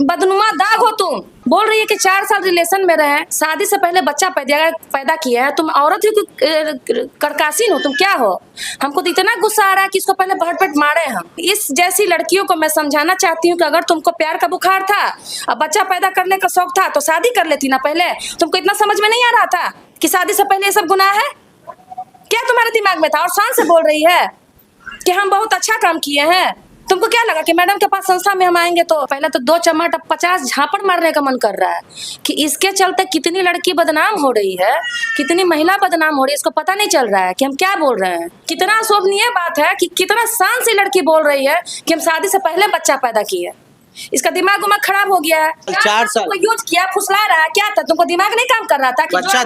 बदनुमा दाग हो तुम। बोल रही है कि 4 साल रिलेशन में रहे, शादी से पहले बच्चा पैदा किया है। तुम औरत हो कि करकासीन हो? तुम क्या हो? हमको तो इतना गुस्सा आ रहा है कि इसको पहले भर पेट मारे हम। इस जैसी लड़कियों को मैं समझाना चाहती हूँ कि अगर तुमको प्यार का बुखार था और बच्चा पैदा करने का शौक था तो शादी कर लेती ना पहले। तुमको इतना समझ में नहीं आ रहा था कि शादी से पहले ये सब गुनाह है? क्या तुम्हारे दिमाग में था? और शान से बोल रही है कि हम बहुत अच्छा काम किए हैं। तुमको क्या लगा कि मैडम के पास संस्था में हम आएंगे तो पहले तो 2 चमाट, अब 50 झापड़ मारने का मन कर रहा है कि इसके चलते कितनी लड़की बदनाम हो रही है, कितनी महिला बदनाम हो रही है, इसको पता नहीं चल रहा है कि हम क्या बोल रहे हैं। कितना शोभनीय बात है कि कितना शान से लड़की बोल रही है कि हम शादी से पहले बच्चा पैदा किए। इसका दिमाग खराब हो गया है। 4 साल यूज किया, फुसला रहा है। क्या था? तुमको दिमाग नहीं काम कर रहा था कि बच्चा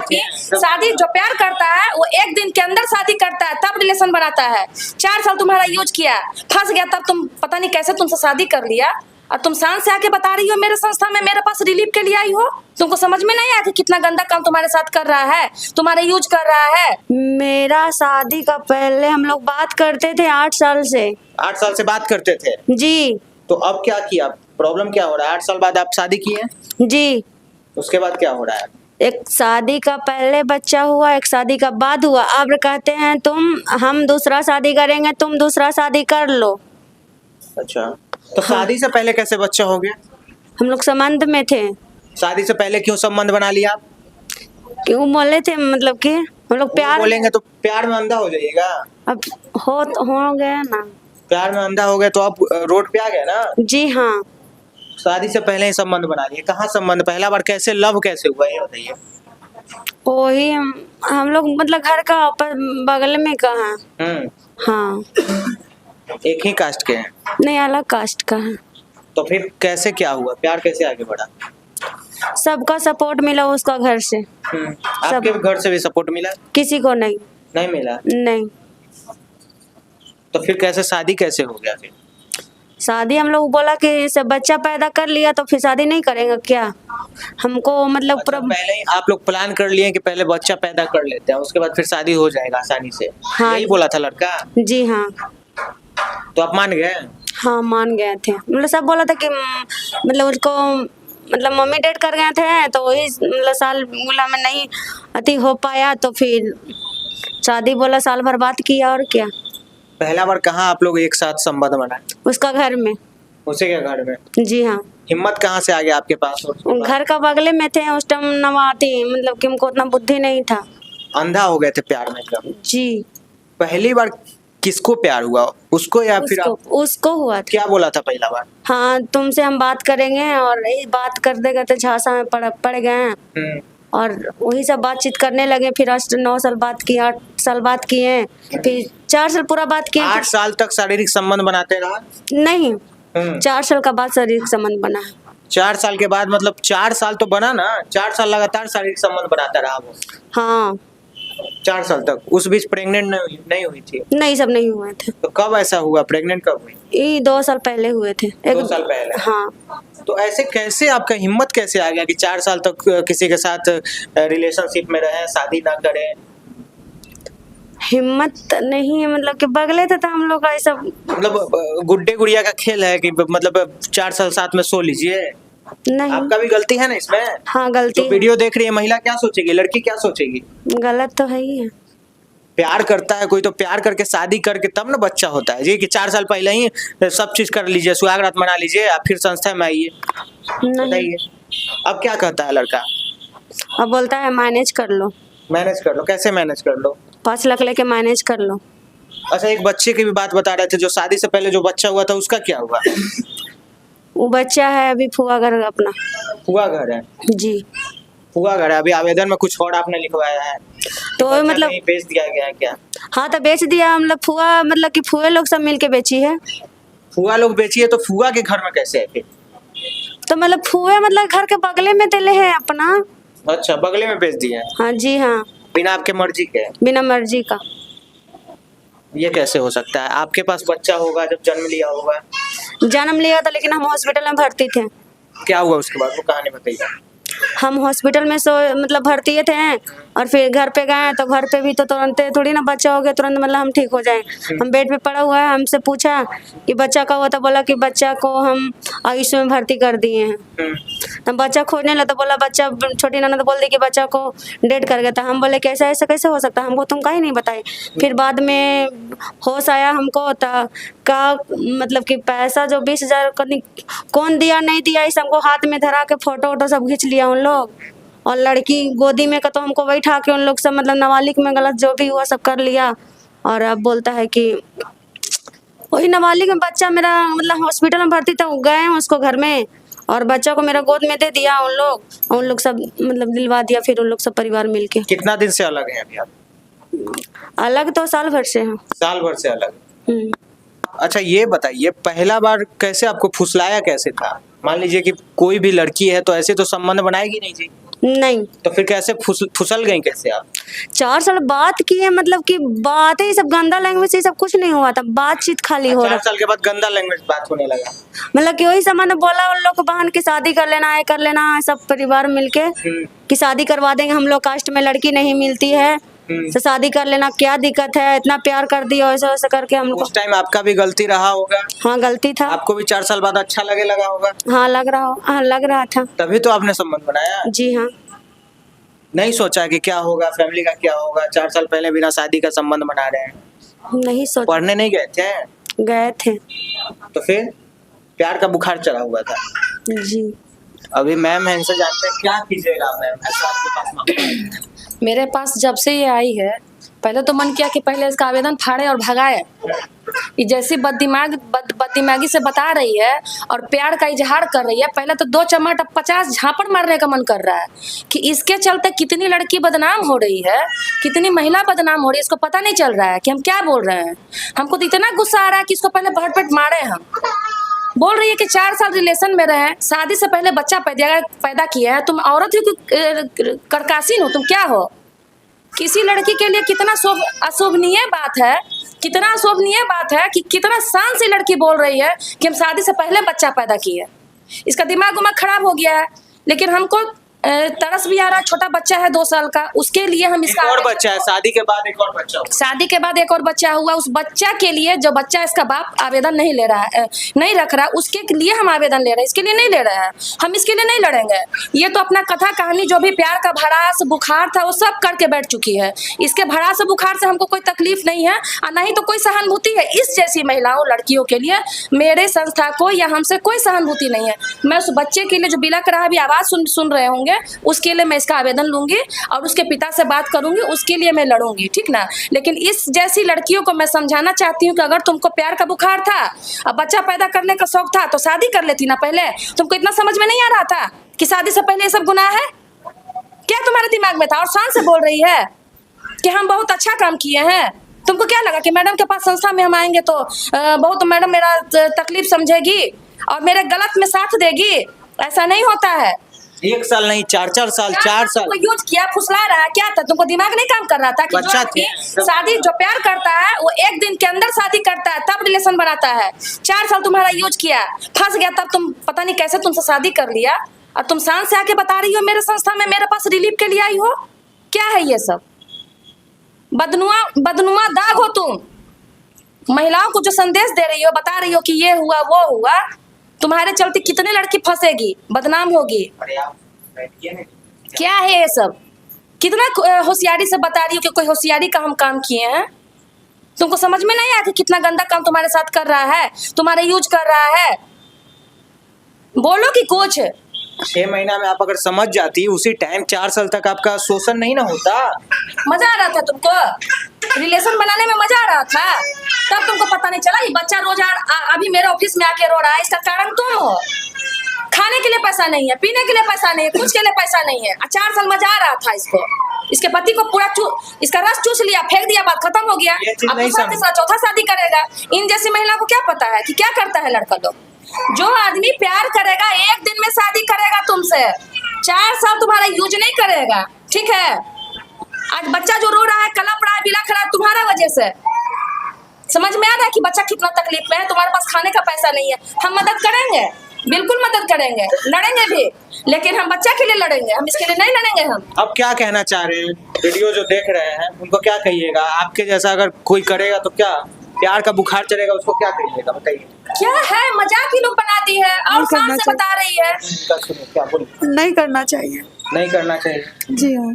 शादी जो प्यार करता है वो 1 दिन के अंदर शादी करता है, तब रिलेशन बनाता है। 4 साल तुम्हारा यूज किया, फंस गया, तब तुम पता नहीं कैसे तुमसे शादी कर लिया। और तुम शान से आके बता रही हो मेरे संस्था में मेरे पास रिलीफ के लिए आई हो। तुमको समझ में नहीं आया कि कितना गंदा काम तुम्हारे साथ कर रहा है, तुम्हारे यूज कर रहा है। मेरा शादी का पहले हम लोग बात करते थे 8 साल से। 8 साल से बात करते थे जी। तो अब क्या किया? प्रॉब्लम क्या हो रहा है? 8 साल बाद आप शादी किए? जी। उसके बाद क्या हो रहा है? एक शादी का पहले बच्चा हुआ, एक शादी का बाद हुआ। अब कहते हैं हम दूसरा शादी करेंगे, तुम दूसरा शादी कर लो। अच्छा, तो शादी से पहले कैसे बच्चा हो गया? हम लोग संबंध में थे। शादी से पहले क्यों संबंध बना लिया आप? क्यों बोले थे, मतलब कि हम लोग प्यार बोलेंगे तो प्यार में अंधा हो जाइएगा। अब हो गया ना। प्यार में अंधा हो गए तो आप रोड पे आ गए ना। जी हाँ। शादी से पहले ही संबंध बना लिए। कहाँ संबंध? पहला बार कैसे लव कैसे हुआ ये बताइए। वही हम लोग मतलब घर का बगल में कहाँ। हाँ। एक ही कास्ट के हैं? नहीं, अलग कास्ट का है। तो फिर कैसे क्या हुआ? प्यार कैसे आगे बढ़ा? सबका सपोर्ट मिला उसका घर से। आपके घर से भी सपोर्ट मिला? किसी को नहीं। नहीं मिला? नहीं। तो फिर कैसे शादी कैसे हो गया? फिर शादी हम लोग बोला कि सब बच्चा पैदा कर लिया तो फिर शादी नहीं करेंगे क्या? हमको मतलब अच्छा, पहले ही आप लोग प्लान कर लिए कि पहले बच्चा पैदा कर लेते हैं, उसके बाद फिर शादी हो जाएगा आसानी से। हाँ। यही बोला था लड़का? जी हाँ। तो आप मान गए? हाँ, मान गए थे। मतलब सब बोला था कि मतलब उसको मतलब मम्मी डेट कर गए थे तो वही मतलब साल बोला में नहीं अति हो पाया तो फिर शादी बोला साल भर बात किया। और क्या? पहला बार कहाँ आप लोग एक साथ संबंध बनाए? उसका घर में। उसी के घर में? जी हाँ। हिम्मत कहाँ से आ गया आपके पास? घर का बगले में थे उस टाइम नवाती, मतलब कि हमको उतना बुद्धि नहीं था। अंधा हो गए थे प्यार में एकदम? जी। पहली बार किसको प्यार हुआ? उसको या फिर उसको हुआ था। क्या बोला था पहला बार? हाँ, तुमसे हम बात करेंगे। और यही बात करते करते झांसा में पड़ गए हैं और वही सब बातचीत करने लगे। फिर 9 साल बात किए, 8 साल बात किए, फिर 4 साल पूरा बात किए। 8 साल तक शारीरिक संबंध बनाते रहा? नहीं, 4 साल का बाद शारीरिक संबंध बना। 4 साल के बाद मतलब 4 साल तो बना ना? 4 साल लगातार शारीरिक संबंध बनाता रहा वो? हाँ। 4 साल तक? उस बीच प्रेग्नेंट नहीं हुई थी? नहीं, सब नहीं हुए थे। तो कब ऐसा हुआ? प्रेग्नेंट कब हुई? ये 2 साल पहले हुए थे। 2 साल पहले? हाँ। तो ऐसे कैसे आपका हिम्मत कैसे आ गया कि 4 साल तक किसी के साथ रिलेशनशिप में रहे, शादी ना करें? हिम्मत नहीं, मतलब कि बगले थे तो हम लोग का ऐसा मतलब गुड्डे गुड़िया का खेल है कि मतलब 4 साल साथ में सो लीजिए? नहीं। आपका भी गलती है ना इसमें? हाँ, गलती। तो वीडियो देख रही है महिला, क्या सोचेगी? लड़की क्या सोचेगी? गलत तो है ही है। प्यार करता है कोई तो प्यार करके शादी करके तब ना बच्चा होता है। जी कि 4 साल पहले ही सब चीज कर लीजिए, सुहाग रात मना लीजिए, आप फिर संस्था में आइए। बताइए अब क्या कहता है लड़का? अब बोलता है मैनेज कर लो। मैनेज कर लो? कैसे मैनेज कर लो? 5 लाख लेके मैनेज कर लो। अच्छा, एक बच्चे की भी बात बता रहे थे, जो शादी से पहले जो बच्चा हुआ था उसका क्या हुआ? वो बच्चा है अभी फुआ घर अपना। फुआ घर है? जी। फुआ घर है। अभी आवेदन में कुछ और आपने लिखवाया है तो मतलब बेच दिया गया है क्या? हाँ, तो बेच दिया। मतलब फुआ, मतलब कि फुए लोग सब मिलके बेची है। फुआ लोग बेची है? तो फुआ के घर में कैसे है फिर? तो मतलब फुए मतलब घर के बगले में दिले है अपना। अच्छा, बगले में बेच दिया? हाँ जी हाँ। बिना आपके मर्जी के? बिना मर्जी का। ये कैसे हो सकता है? आपके पास बच्चा होगा जब जन्म लिया होगा? जन्म लिया था लेकिन हम हॉस्पिटल में भर्ती थे। क्या हुआ उसके बाद? वो कहानी बताइए। हम हॉस्पिटल में मतलब भर्ती थे और फिर घर पे गए तो घर पे भी तो तुरंत थोड़ी ना बच्चा हो गया तुरंत मतलब हम ठीक हो जाए। हम बेड पे पड़ा हुआ है, हमसे पूछा कि बच्चा का हुआ, तो बोला कि बच्चा को हम आईसीयू में भर्ती कर दिए हैं। हम बच्चा खोजने लगा तो बोला बच्चा, छोटी ननद बोल दी कि बच्चा को डेड कर गया था। हम बोले कैसे, ऐसा कैसे हो सकता है, हमको तुम कहीं नहीं बताए। फिर बाद में होश आया हमको का मतलब कि पैसा जो 20,000 कौन दिया नहीं दिया इस हमको हाथ में धरा के फोटो वोटो सब खींच लिया उन लोग। और लड़की गोदी में का तो हमको बैठा के उन लोग सब मतलब नाबालिग में गलत जो भी हुआ सब कर लिया। और अब बोलता है कि वही नाबालिग में बच्चा मेरा मतलब हॉस्पिटल में भर्ती था, गए हैं उसको घर में और बच्चा को मेरा गोद में दे दिया उन लोग सब मतलब दिलवा दिया। फिर उन लोग सब परिवार मिलके। कितना दिन से अलग है अभी आप? अलग तो साल भर से हैं। साल भर से अलग। अच्छा ये बताइए, पहला बार कैसे आपको फुसलाया कैसे था? मान लीजिए कि कोई भी लड़की है तो ऐसे तो संबंध बनाएगी नहीं जी, नहीं तो फिर कैसे फुसल गई कैसे आप? 4 साल बात की है, मतलब कि बातें ही सब गंदा लैंग्वेज से सब कुछ नहीं हुआ था, बातचीत खाली हो 4 रहा। साल के बाद गंदा लैंग्वेज बात होने लगा? मतलब कि वही सामान बोला उन लोग को बहन की शादी कर लेना है, कर लेना है सब परिवार मिलके कि शादी करवा देंगे, हम लोग कास्ट में लड़की नहीं मिलती है तो शादी कर लेना, क्या दिक्कत है, इतना प्यार कर दिया ऐसा ऐसा करके हम लोग। उस टाइम आपका भी गलती रहा होगा? हाँ गलती था। आपको भी 4 साल बाद अच्छा लगा होगा? हाँ लग रहा था। तभी तो आपने संबंध बनाया? जी हाँ। नहीं सोचा कि क्या होगा, फैमिली का क्या होगा? 4 साल पहले बिना शादी का संबंध बना रहे हैं। नहीं सोचा। पढ़ने नहीं गए थे? गए थे। तो फिर प्यार का बुखार चढ़ा हुआ था? जी। अभी मैम है, इनसे जानते हैं क्या कीजिएगा मैम, ऐसा आपके पास मामला है? मेरे पास जब से ये आई है, पहले तो मन किया कि पहले इसका आवेदन फाड़े और भगाए। ये जैसी बददिमागी से बता रही है और प्यार का इजहार कर रही है, पहले तो 2 चमाट, अब 50 झापड़ मारने का मन कर रहा है कि इसके चलते कितनी लड़की बदनाम हो रही है, कितनी महिला बदनाम हो रही है, इसको पता नहीं चल रहा है कि हम क्या बोल रहे हैं। हमको तो इतना गुस्सा आ रहा है कि इसको पहले भरपेट मारे हम। बोल रही है कि 4 साल रिलेशन में रहे, शादी से पहले बच्चा पैदा किया है, तुम औरत हो कि करकासीन हो, तुम क्या हो? किसी लड़की के लिए कितना अशोभनीय बात है, कितना अशोभनीय बात है कि कितना शान से लड़की बोल रही है कि हम शादी से पहले बच्चा पैदा किए। इसका दिमाग खराब हो गया है। लेकिन हमको तरस भी आ रहा है, छोटा बच्चा है 2 साल का, उसके लिए हम इसका एक और बच्चा है, शादी के बाद एक और बच्चा हुआ। शादी के बाद एक और बच्चा हुआ, उस बच्चा के लिए जो बच्चा इसका बाप आवेदन नहीं ले रहा है, नहीं रख रहा, उसके लिए हम आवेदन ले रहे हैं, इसके लिए नहीं ले रहे हैं। हम इसके लिए नहीं लड़ेंगे। ये तो अपना कथा कहानी जो भी प्यार का भड़ास बुखार था वो सब करके बैठ चुकी है। इसके भड़ास बुखार से हमको कोई तकलीफ नहीं है और ना ही तो कोई सहानुभूति है। इस जैसी महिलाओं लड़कियों के लिए मेरे संस्था को या हमसे कोई सहानुभूति नहीं है। मैं उस बच्चे के लिए जो बिलख रहा है, अभी आवाज़ सुन रहे होंगे, उसके लिए मैं इसका आवेदन लूंगी और उसके पिता से बात करूंगी, उसके लिए मैं लड़ूंगी, ठीक ना। लेकिन इस जैसी लड़कियों को मैं समझाना चाहती हूँ कि अगर तुमको प्यार का बुखार था और बच्चा पैदा करने का शौक था तो शादी कर लेती ना पहले। तुमको इतना समझ में नहीं आ रहा था कि शादी से पहले ये सब गुनाह है? क्या तुम्हारे दिमाग में था? और शान से बोल रही है कि हम बहुत अच्छा काम किए हैं। तुमको क्या लगा कि मैडम के पास संस्था में हम आएंगे तो बहुत मैडम मेरा तकलीफ समझेगी और मेरे गलत में साथ देगी? ऐसा नहीं होता है। 1 साल नहीं, 4 साल। 4 साल यूज किया, फुसला रहा है, क्या था? तुमको दिमाग नहीं काम कर रहा था कि बच्चा शादी जो प्यार करता है वो 1 दिन के अंदर शादी करता है, तब रिलेशन बनाता है। 4 साल तुम्हारा यूज किया, फंस गया, तब तुम पता नहीं कैसे तुमसे शादी कर लिया और तुम शान से आके बता रही हो मेरे संस्था में मेरे पास रिलीफ के लिए आई हो। क्या है ये सब? बदनुमा दाग हो तुम। महिलाओं को जो संदेश दे रही हो, बता रही हो कि ये हुआ वो हुआ, तुम्हारे चलते कितने लड़की फंसेगी, बदनाम होगी। क्या है ये सब? कितना होशियारी से बता रही हो कि कोई होशियारी का हम काम किए हैं। तुमको समझ में नहीं आया कि कितना गंदा काम तुम्हारे साथ कर रहा है, तुम्हारे यूज कर रहा है? बोलो कि कुछ 6 महीना में आप अगर समझ जाती उसी टाइम 4 साल तक आपका शोषण नहीं ना होता। मजा आ रहा था तुमको, रिलेशन बनाने में मजा आ रहा था, तब तुमको पता नहीं चला। ये बच्चा रोज अभी मेरे ऑफिस में आके रो रहा है, इसका कारण तुम हो। खाने के लिए पैसा नहीं है, पीने के लिए पैसा नहीं है, कुछ के लिए पैसा नहीं है। 4 साल मजा आ रहा था इसको, इसके पति को पूरा इसका रस चूस लिया, फेंक दिया, बात खत्म हो गया। अब दूसरा तीसरा चौथा शादी करेगा। इन जैसी महिला को क्या पता है कि क्या करता है लड़का लोग। जो आदमी प्यार करेगा 1 दिन में शादी करेगा तुमसे, 4 साल तुम्हारा यूज नहीं करेगा, ठीक है। आज बच्चा जो रो रहा है, कलप रहा है, बिलख रहा है, तुम्हारा वजह से। समझ में आ रहा है कि बच्चा कितना तकलीफ में है, तुम्हारे पास खाने का पैसा नहीं है, हम मदद करेंगे। बिल्कुल मदद करेंगे, लड़ेंगे भी, लेकिन हम बच्चा के लिए लड़ेंगे, हम इसके लिए नहीं लड़ेंगे। हम अब क्या कहना चाह रहे हैं वीडियो जो देख रहे हैं उनको क्या कहिएगा? आपके जैसा अगर कोई करेगा तो क्या प्यार का बुखार चढ़ेगा, उसको क्या कहिएगा बताइए? क्या है, मजाक ही लोग बनाती है और शान से बता रही है। क्या बोलिए? नहीं करना चाहिए। नहीं करना चाहिए। जी हाँ।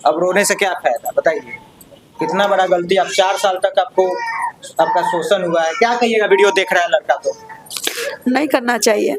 अब रोने से क्या फायदा बताइए? कितना बड़ा गलती, आप 4 साल तक आपका शोषण हुआ है, क्या कहिएगा? वीडियो देख रहा है लड़का तो नहीं करना चाहिए।